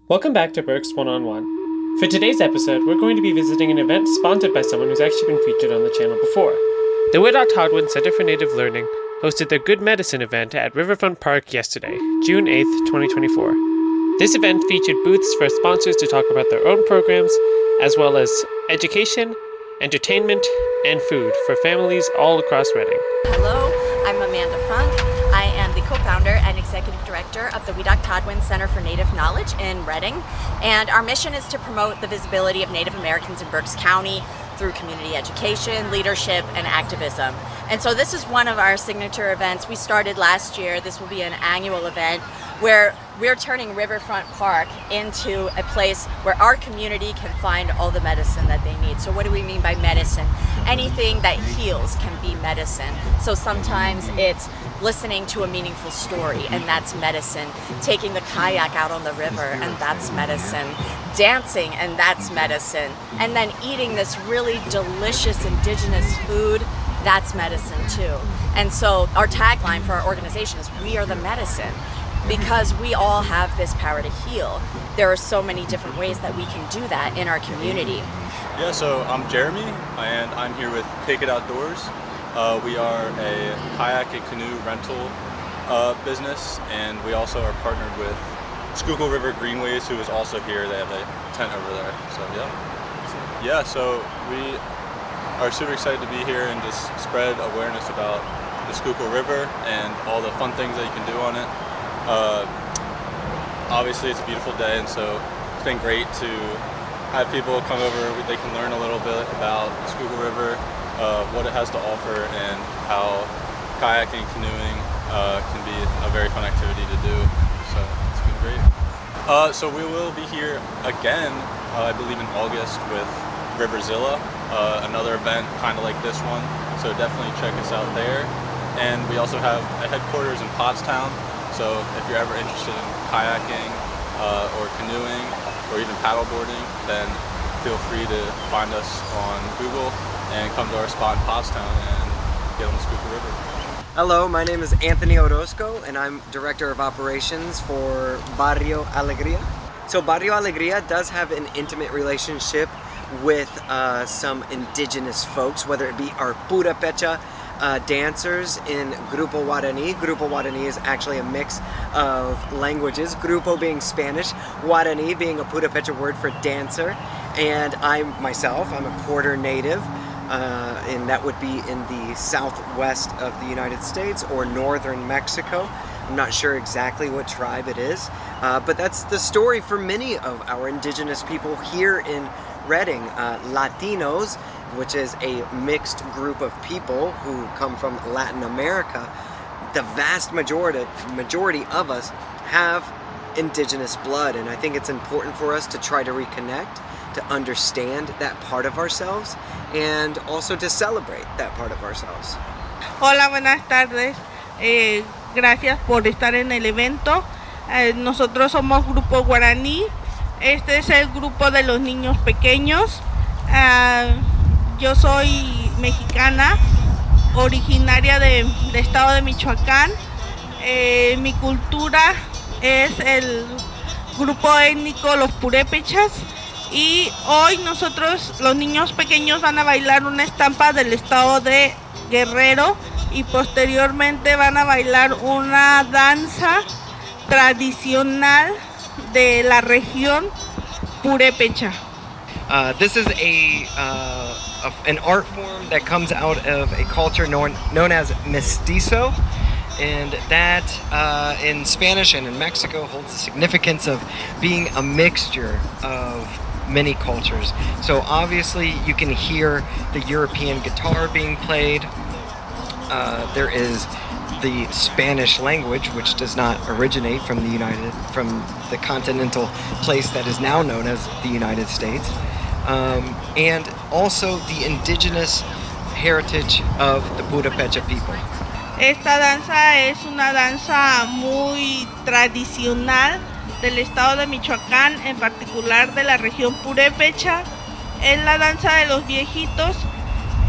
Welcome back to Berks One-on-One. For today's episode, we're going to be visiting an event sponsored by someone who's actually been featured on the channel before. The Widoktadwen Center for Native Learning hosted their Good Medicine event at Riverfront Park yesterday, June 8th, 2024. This event featured booths for sponsors to talk about their own programs, as well as education, entertainment, and food for families all across Reading. Hello, I'm Amanda Funk. I am the co-founder and executive director of the Widoktadwen Center for Native Knowledge in Reading, and our mission is to promote the visibility of Native Americans in Berks County through community education, leadership, and activism. And so this is one of our signature events. We started last year. This will be an annual event where we're turning Riverfront Park into a place where our community can find all the medicine that they need. So what do we mean by medicine? Anything that heals can be medicine. So sometimes it's listening to a meaningful story, and that's medicine. Taking the kayak out on the river, and that's medicine. Dancing, and that's medicine. And then eating this really delicious indigenous food, that's medicine too. And so our tagline for our organization is, we are the medicine, because we all have this power to heal. There are so many different ways that we can do that in our community. Yeah, so I'm Jeremy, and I'm here with Take It Outdoors. We are a kayak and canoe rental business, and we also are partnered with Schuylkill River Greenways, who is also here. They have a tent over there. So yeah, so we are super excited to be here and just spread awareness about the Schuylkill River and all the fun things that you can do on it. Obviously it's a beautiful day, and so it's been great to have people come over. They can learn a little bit about the Schuylkill River, what it has to offer, and how kayaking and canoeing can be a very fun activity to do. So it's been great. So we will be here again, I believe in August, with Riverzilla, another event kind of like this one. So definitely check us out there. And we also have a headquarters in Pottstown. So if you're ever interested in kayaking or canoeing or even paddleboarding, then feel free to find us on Google and come to our spot in Pottstown and get on the Schuylkill River. Hello, my name is Anthony Orozco, and I'm Director of Operations for Barrio Alegría. So Barrio Alegría does have an intimate relationship with some indigenous folks, whether it be our Purépecha dancers in Grupo Guarani. Grupo Guarani is actually a mix of languages, Grupo being Spanish, Guarani being a Purépecha word for dancer, and I'm a quarter native, and that would be in the southwest of the United States or northern Mexico. I'm not sure exactly what tribe it is, but that's the story for many of our indigenous people here in Reading. Latinos, which is a mixed group of people who come from Latin America, the vast majority of us have indigenous blood, and I think it's important for us to try to reconnect, to understand that part of ourselves, and also to celebrate that part of ourselves. Hola, buenas tardes. Gracias por estar en el evento. Nosotros somos Grupo Guaraní. Este es el grupo de los niños pequeños. Yo soy mexicana, originaria del estado de Michoacán. Mi cultura es el grupo étnico Los Purépechas, y hoy nosotros, los niños pequeños, van a bailar una estampa del estado de Guerrero, y posteriormente van a bailar una danza tradicional de la región Purépecha. This is an art form that comes out of a culture known as mestizo, and that in Spanish and in Mexico holds the significance of being a mixture of many cultures. So obviously you can hear the European guitar being played. There is the Spanish language, which does not originate from the continental place that is now known as the United States, and also the indigenous heritage of the Purépecha people. Esta danza es una danza muy tradicional del estado de Michoacán, en particular de la región Purépecha. Es la danza de los viejitos.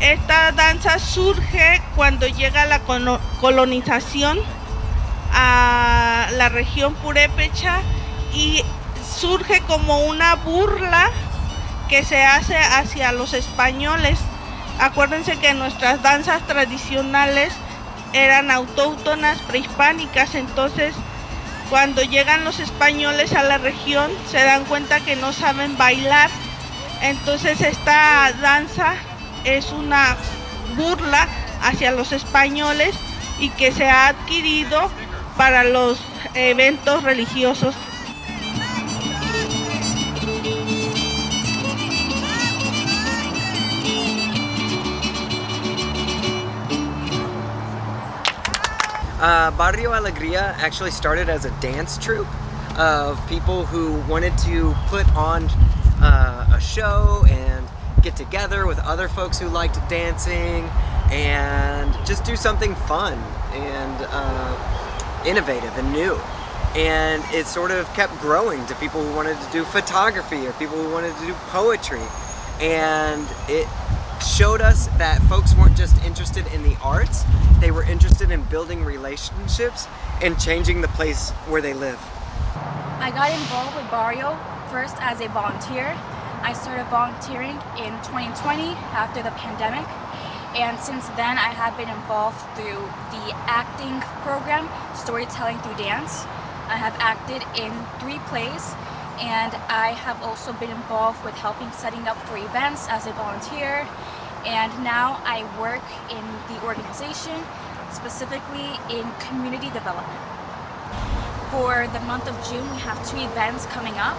Esta danza surge cuando llega la colonización a la región Purépecha, y surge como una burla que se hace hacia los españoles. Acuérdense que nuestras danzas tradicionales eran autóctonas, prehispánicas, entonces cuando llegan los españoles a la región se dan cuenta que no saben bailar, entonces esta danza es una burla hacia los españoles y que se ha adquirido para los eventos religiosos. Barrio Alegría actually started as a dance troupe of people who wanted to put on a show and get together with other folks who liked dancing and just do something fun and innovative and new. And it sort of kept growing to people who wanted to do photography or people who wanted to do poetry. And it showed us that folks weren't just interested in the arts, they were interested in building relationships and changing the place where they live. I got involved with Barrio first as a volunteer. I started volunteering in 2020 after the pandemic, and since then I have been involved through the acting program, storytelling through dance. I have acted in 3 plays, and I have also been involved with helping setting up for events as a volunteer, and now I work in the organization, specifically in community development. For the month of June, we have 2 events coming up.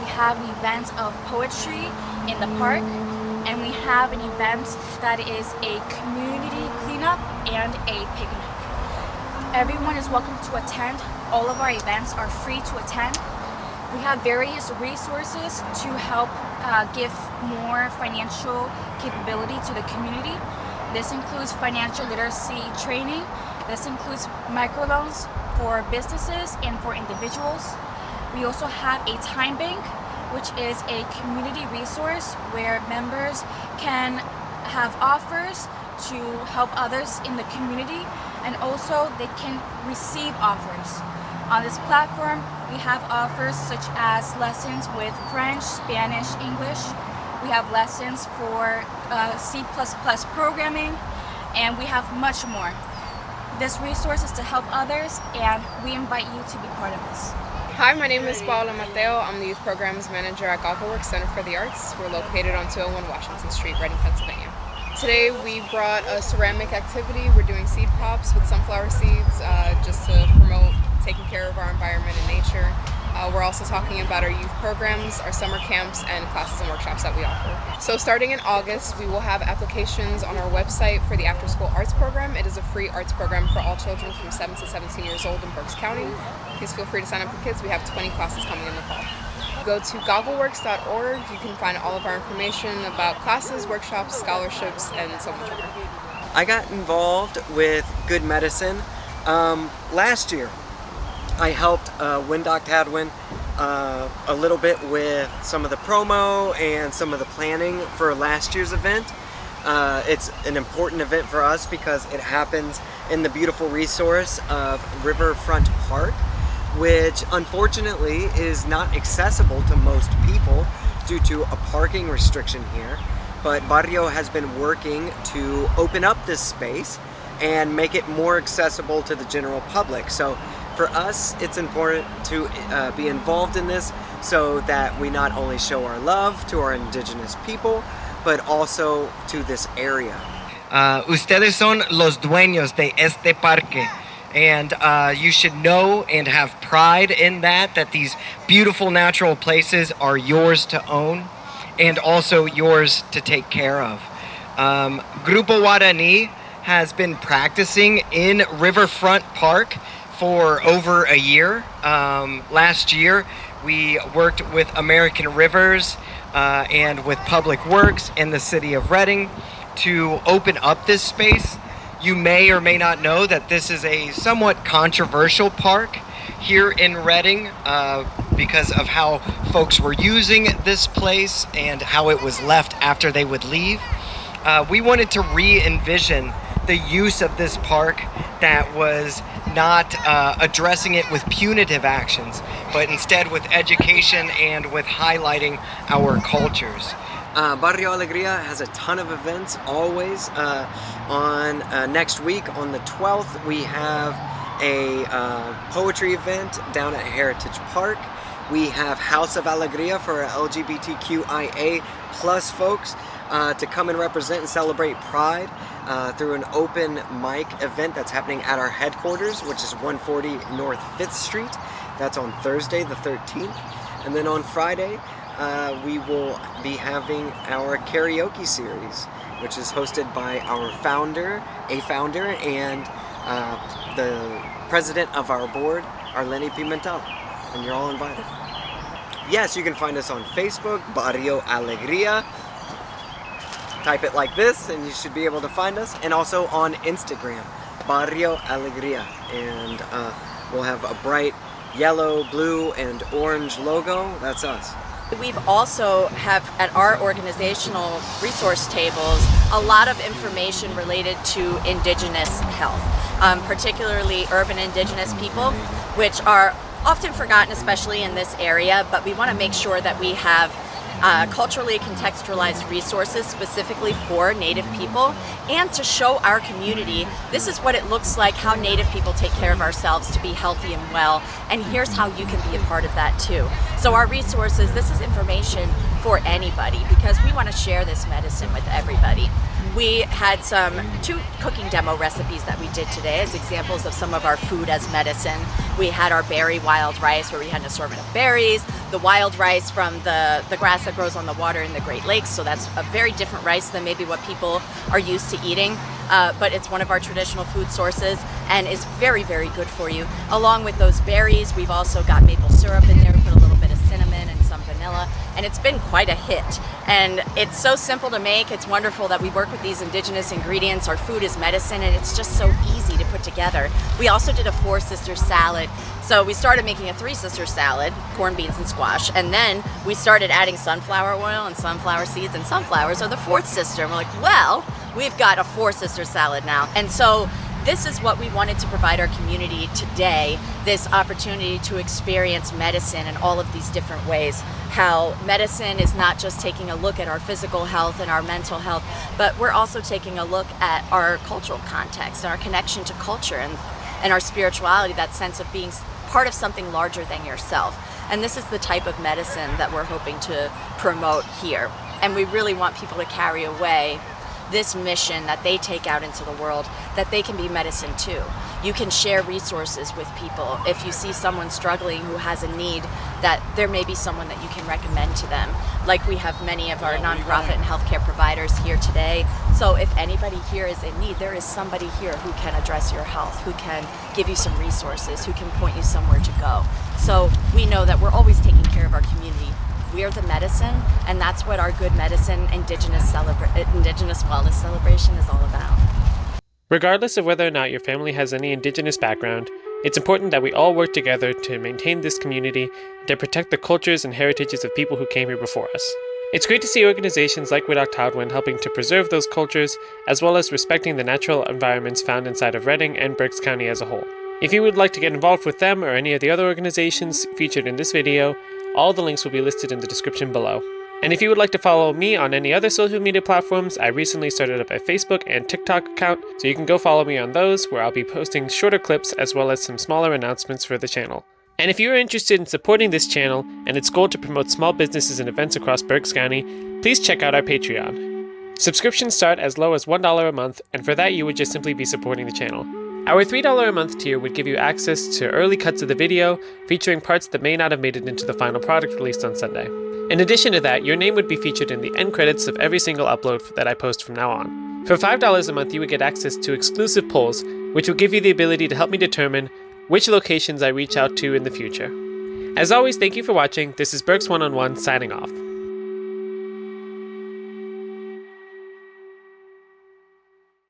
We have an event of poetry in the park, and we have an event that is a community cleanup and a picnic. Everyone is welcome to attend. All of our events are free to attend. We have various resources to help give more financial capability to the community. This includes financial literacy training. This includes microloans for businesses and for individuals. We also have a time bank, which is a community resource where members can have offers to help others in the community, and also they can receive offers. On this platform, we have offers such as lessons with French, Spanish, English. We have lessons for C++ programming, and we have much more. This resource is to help others, and we invite you to be part of this. Hi, my name is Paula Mateo. I'm the Youth Programs Manager at Widoktadwen Center for the Arts. We're located on 201 Washington Street, Reading, Pennsylvania. Today we brought a ceramic activity. We're doing seed pops with sunflower seeds just to promote taking care of our environment and nature. We're also talking about our youth programs, our summer camps, and classes and workshops that we offer. So starting in August, we will have applications on our website for the After School Arts Program. It is a free arts program for all children from 7 to 17 years old in Berks County. Please feel free to sign up for kids. We have 20 classes coming in the fall. Go to goggleworks.org. You can find all of our information about classes, workshops, scholarships, and so much more. I got involved with Good Medicine last year. I helped Widoktadwen a little bit with some of the promo and some of the planning for last year's event. It's an important event for us because it happens in the beautiful resource of Riverfront Park, which unfortunately is not accessible to most people due to a parking restriction here. But Barrio has been working to open up this space and make it more accessible to the general public. So for us, it's important to be involved in this so that we not only show our love to our indigenous people, but also to this area. Ustedes son los dueños de este parque. And you should know and have pride in that these beautiful natural places are yours to own and also yours to take care of. Grupo Guarani has been practicing in Riverfront Park for over a year. Last year, we worked with American Rivers and with Public Works in the city of Reading to open up this space. You may or may not know that this is a somewhat controversial park here in Reading because of how folks were using this place and how it was left after they would leave. We wanted to re-envision the use of this park that was not addressing it with punitive actions. but instead with education and with highlighting our cultures. Barrio Alegria has a ton of events always. On next week, on the 12th, we have a poetry event down at Heritage Park. We have House of Alegria for our LGBTQIA plus folks to come and represent and celebrate Pride through an open mic event that's happening at our headquarters, which is 140 North 5th Street. That's on Thursday the 13th. And then on Friday, we will be having our karaoke series, which is hosted by our founder, and the president of our board, Arlene Pimentel. And you're all invited. Yes, you can find us on Facebook, Barrio Alegria. Type it like this and you should be able to find us. And also on Instagram, Barrio Alegria. And we'll have a bright yellow, blue, and orange logo. That's us. We've also have at our organizational resource tables a lot of information related to Indigenous health, particularly urban Indigenous people, which are often forgotten, especially in this area, but we want to make sure that we have culturally contextualized resources specifically for Native people, and to show our community this is what it looks like, how Native people take care of ourselves to be healthy and well, and here's how you can be a part of that too. So our resources, this is information for anybody because we want to share this medicine with everybody. We had two cooking demo recipes that we did today as examples of some of our food as medicine. We had our berry wild rice where we had an assortment of berries, the wild rice from the grass that grows on the water in the Great Lakes, so that's a very different rice than maybe what people are used to eating, but it's one of our traditional food sources and is very, very good for you. Along with those berries, we've also got maple syrup in there, we put a little bit of cinnamon and some vanilla, and it's been quite a hit. And it's so simple to make. It's wonderful that we work with these Indigenous ingredients. Our food is medicine, and it's just so easy to put together. We also did a 4-sister salad. So we started making a 3-sister salad, corn, beans, and squash, and then we started adding sunflower oil and sunflower seeds and sunflowers are the 4th sister. And we're like, well, we've got a 4-sister salad now. And so this is what we wanted to provide our community today, this opportunity to experience medicine in all of these different ways. How medicine is not just taking a look at our physical health and our mental health, but we're also taking a look at our cultural context and our connection to culture and our spirituality, that sense of being part of something larger than yourself. And this is the type of medicine that we're hoping to promote here. And we really want people to carry away this mission that they take out into the world, that they can be medicine too. You can share resources with people. If you see someone struggling who has a need, that there may be someone that you can recommend to them. Like we have many of our nonprofit and healthcare providers here today. So if anybody here is in need, there is somebody here who can address your health, who can give you some resources, who can point you somewhere to go. So we know that we're always taking care of our community. We're the medicine, and that's what our Good Medicine Indigenous Wellness Celebration is all about. Regardless of whether or not your family has any Indigenous background, it's important that we all work together to maintain this community and to protect the cultures and heritages of people who came here before us. It's great to see organizations like Widoktadwen helping to preserve those cultures, as well as respecting the natural environments found inside of Redding and Berks County as a whole. If you would like to get involved with them or any of the other organizations featured in this video, all the links will be listed in the description below. And if you would like to follow me on any other social media platforms, I recently started up a Facebook and TikTok account, so you can go follow me on those, where I'll be posting shorter clips as well as some smaller announcements for the channel. And if you are interested in supporting this channel and its goal to promote small businesses and events across Berks County, please check out our Patreon. Subscriptions start as low as $1 a month, and for that you would just simply be supporting the channel. Our $3 a month tier would give you access to early cuts of the video, featuring parts that may not have made it into the final product released on Sunday. In addition to that, your name would be featured in the end credits of every single upload that I post from now on. For $5 a month, you would get access to exclusive polls, which will give you the ability to help me determine which locations I reach out to in the future. As always, thank you for watching. This is Berks 1-on-1 signing off.